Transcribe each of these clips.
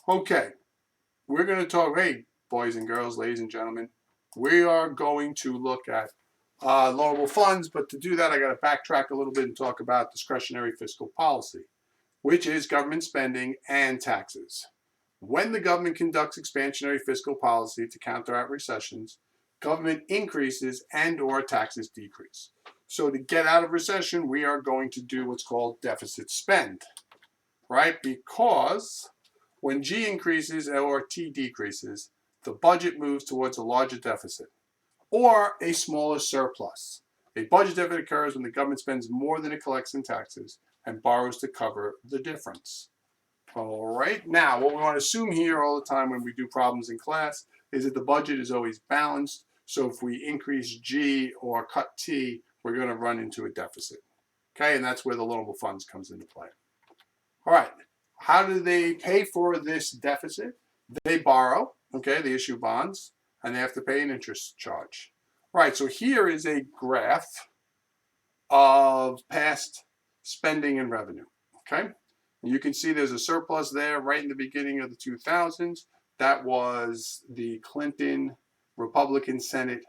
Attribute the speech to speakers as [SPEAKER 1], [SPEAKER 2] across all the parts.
[SPEAKER 1] Okay, we're going to talk, hey, boys and girls, ladies and gentlemen, we are going to look at loanable funds, but to do that, I got to backtrack a little bit and talk about discretionary fiscal policy, which is government spending and taxes. When the government conducts expansionary fiscal policy to counteract recessions, government increases and or taxes decrease. So to get out of recession, we are going to do what's called deficit spend, right? Because when G increases or T decreases, the budget moves towards a larger deficit or a smaller surplus. A budget deficit occurs when the government spends more than it collects in taxes and borrows to cover the difference. All right, now what we want to assume here all the time when we do problems in class is that the budget is always balanced. So if we increase G or cut T, we're going to run into a deficit. Okay, and that's where the loanable funds comes into play. All right, how do they pay for this deficit? They borrow, okay, they issue bonds, and they have to pay an interest charge. All right, so here is a graph of past spending and revenue, okay? And you can see there's a surplus there right in the beginning of the 2000s. That was the Clinton Republican Senate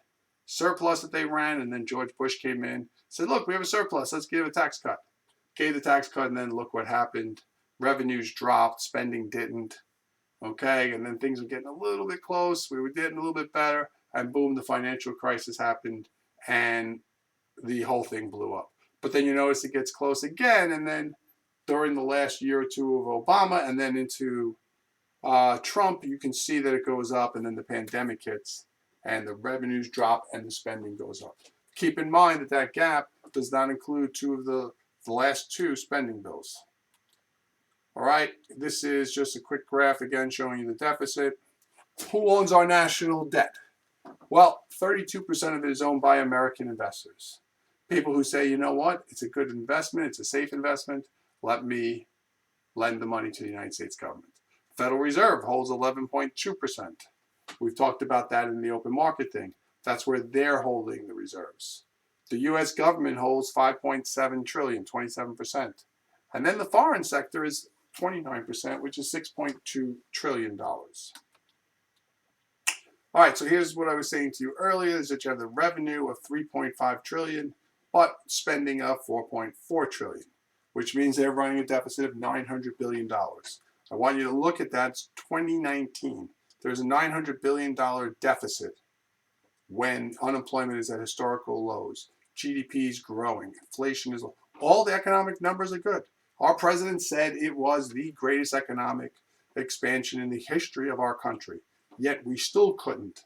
[SPEAKER 1] surplus that they ran, and then George Bush came in, said, look, we have a surplus, let's give a tax cut. Gave the tax cut, and then look what happened. Revenues dropped, spending didn't. Okay, and then things were getting a little bit close. We were getting a little bit better, and boom, the financial crisis happened, and the whole thing blew up. But then you notice it gets close again, and then during the last year or two of Obama, and then into Trump, you can see that it goes up, and then the pandemic hits, and the revenues drop, and the spending goes up. Keep in mind that that gap does not include two of the last two spending bills. All right, this is just a quick graph again showing you the deficit. Who owns our national debt? Well, 32% of it is owned by American investors. People who say, you know what, it's a good investment, it's a safe investment, let me lend the money to the United States government. Federal Reserve holds 11.2%. We've talked about that in the open market thing. That's where they're holding the reserves. The U.S. government holds 5.7 trillion, 27%. And then the foreign sector is 29%, which is $6.2 trillion. All right, so here's what I was saying to you earlier, is that you have the revenue of 3.5 trillion, but spending of 4.4 trillion, which means they're running a deficit of $900 billion. I want you to look at that. It's 2019. There's a $900 billion deficit when unemployment is at historical lows. GDP is growing. Inflation is low. All the economic numbers are good. Our president said it was the greatest economic expansion in the history of our country. Yet we still couldn't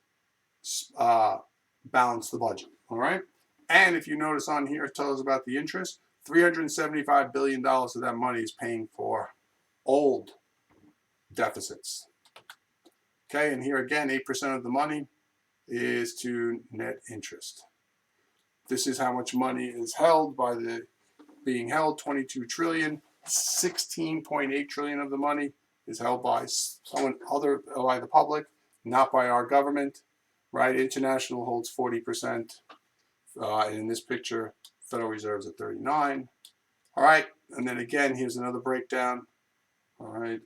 [SPEAKER 1] balance the budget, all right? And if you notice on here, it tells us about the interest. $375 billion of that money is paying for old deficits. Okay, and here again, 8% of the money is to net interest. This is how much money is held by the being held, 22 trillion. 16.8 trillion of the money is held by someone other, by the public, not by our government, right? International holds 40%. And in this picture, Federal Reserve's at 39. All right, and then again, here's another breakdown. All right,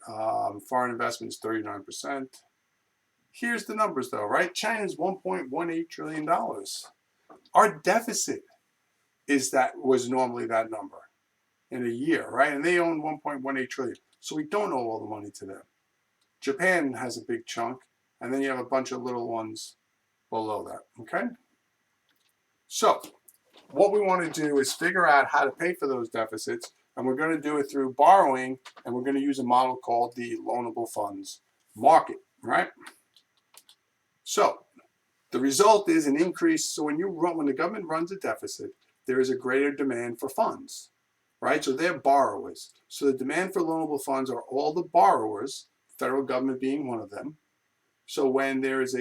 [SPEAKER 1] foreign investment is 39%. Here's the numbers though, right? China's $1.18 trillion. Our deficit was normally that number in a year, right? And they own 1.18 trillion. So we don't owe all the money to them. Japan has a big chunk, and then you have a bunch of little ones below that, okay? So what we want to do is figure out how to pay for those deficits, and we're going to do it through borrowing, and we're going to use a model called the Loanable Funds market, right? So the result is an increase. So when the government runs a deficit, there is a greater demand for funds, right? So they're borrowers. So the demand for loanable funds are all the borrowers, federal government being one of them. So when there is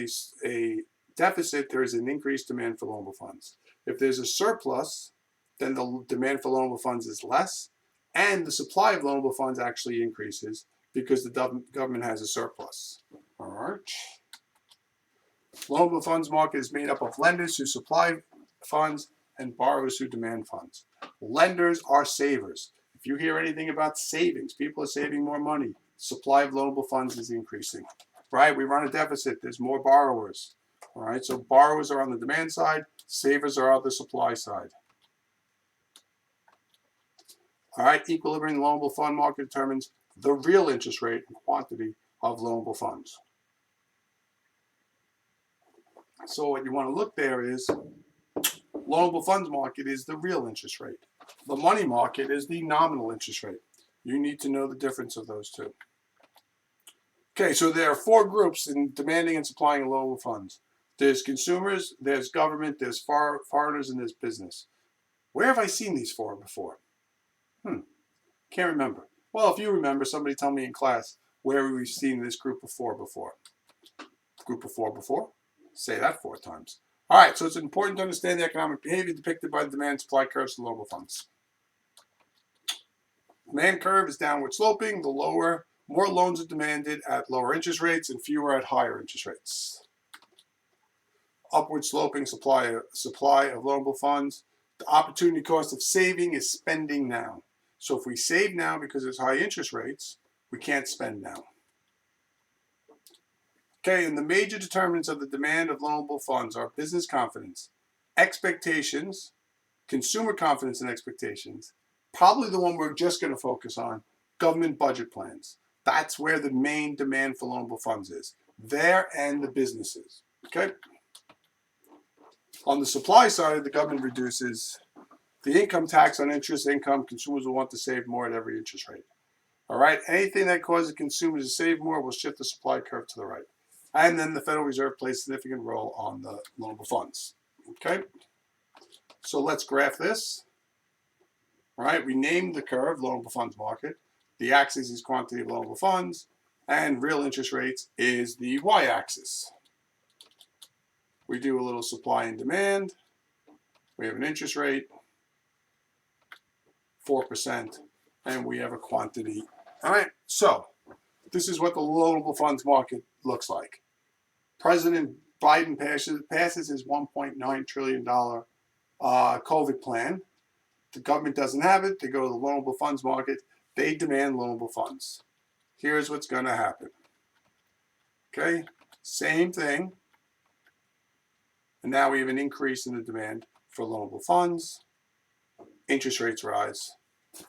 [SPEAKER 1] a deficit, there is an increased demand for loanable funds. If there's a surplus, then the demand for loanable funds is less, and the supply of loanable funds actually increases because the government has a surplus. All right. Loanable funds market is made up of lenders who supply funds and borrowers who demand funds. Lenders are savers. If you hear anything about savings, people are saving more money. Supply of loanable funds is increasing, right? We run a deficit. There's more borrowers, all right? So borrowers are on the demand side. Savers are on the supply side. All right, equilibrium in the loanable fund market determines the real interest rate and quantity of loanable funds. So what you want to look there is loanable funds market is the real interest rate. The money market is the nominal interest rate. You need to know the difference of those two. Okay, so there are four groups in demanding and supplying loanable funds. There's consumers, there's government, there's foreigners, and there's business. Where have I seen these four before? Can't remember. Well, if you remember, somebody tell me in class where we've seen this group of four before. Group of four before? Say that 4 times. All right, so it's important to understand the economic behavior depicted by the demand supply curves for loanable funds. Demand curve is downward sloping. The lower, more loans are demanded at lower interest rates and fewer at higher interest rates. Upward sloping supply of loanable funds. The opportunity cost of saving is spending now. So if we save now because there's high interest rates, we can't spend now. Okay, and the major determinants of the demand of loanable funds are business confidence, expectations, consumer confidence and expectations, probably the one we're just going to focus on, government budget plans. That's where the main demand for loanable funds is. There and the businesses, okay? On the supply side, the government reduces the income tax on interest income. Consumers will want to save more at every interest rate. All right, anything that causes consumers to save more will shift the supply curve to the right. And then the Federal Reserve plays a significant role on the loanable funds. Okay, so let's graph this. All right, we named the curve loanable funds market. The axis is quantity of loanable funds, and real interest rates is the y-axis. We do a little supply and demand. We have an interest rate, 4%, and we have a quantity. All right, so this is what the loanable funds market looks like. President Biden passes his $1.9 trillion COVID plan. The government doesn't have it. They go to the loanable funds market. They demand loanable funds. Here's what's going to happen. Okay, same thing. And now we have an increase in the demand for loanable funds. Interest rates rise.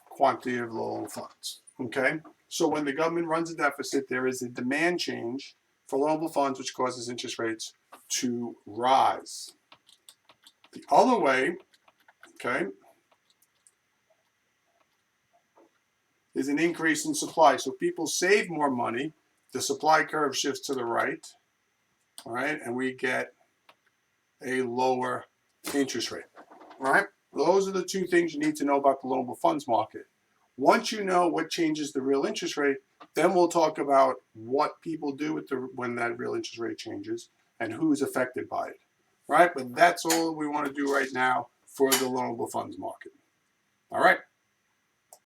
[SPEAKER 1] Quantity of loanable funds. Okay, so when the government runs a deficit, there is a demand change for loanable funds, which causes interest rates to rise. The other way, okay, is an increase in supply. So people save more money. The supply curve shifts to the right, all right, and we get a lower interest rate, all right? Those are the two things you need to know about the loanable funds market. Once you know what changes the real interest rate, then we'll talk about what people do with when that real interest rate changes and who's affected by it, right? But that's all we want to do right now for the loanable funds market. All right.